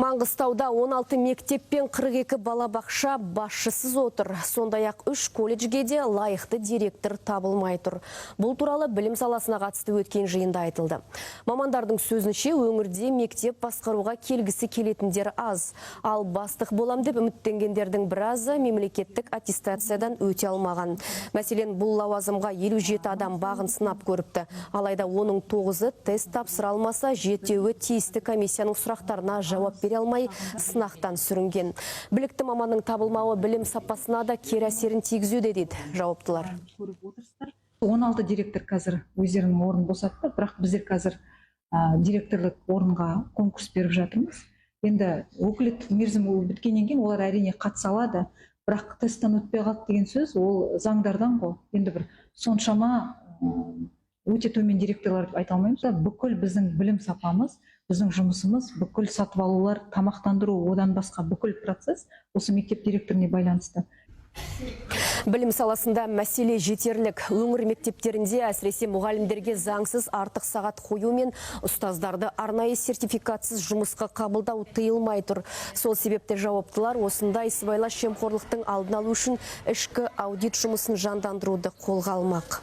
Маңғыстауда 16 мектеп пен 42 балабақша басшысыз отыр. Сондай-ақ 3 колледжге де лайықты директор табылмай тұр. Бұл туралы білім саласына қатысты өткен жиында айтылды. Мамандардың сөзінше өңірде мектеп басқаруға келгісі келетіндер аз. Ал бастық болам деп үміттенгендердің біразы мемлекеттік аттестациядан өте алмаған. Мәселен, бұл лауазымға 57 адам бағын сынап көріпті. Алайда оның 9-ы тест тапсыра алмаса, 7-еуі тиісті комиссияның сұрақтарына жауап бере алмай сынақтан сүрінген. Білікті маманның табылмауы білім сапасына да кері әсерін тигізуде дейді жауаптылар. 16 директор қазір өздерінің орнын босатты, бірақ біздер қазір директорлық орынға конкурс беріп жатырмыз. Енді өкілеттік мерзімі біткеннен кейін олар әрине қатыса алады, бірақ тесттен өтпей қалды деген сөз ол заңдардан ғой. Енді бір соншама өте төмен директорлар деп айта алмаймыз. Бүкіл біздің білім сапамыз, біздің жұмысымыз, бүкіл сатып алулар, тамақтандыру, одан басқа бүкіл процесс осы мектеп директорына байланысты. Білім саласында мәселе жетерлік. Өңір мектептерінде әсіресе мұғалімдерге заңсыз артық сағат қою мен ұстаздарды арнайы сертификатсыз жұмысқа қабылдау тыйылмай тұр. Сол себепті жауаптылар осындай сыбайлас жемқорлықтың алдын алу үшін ішкі аудит жұмысын жандандыруды қолға алмақ.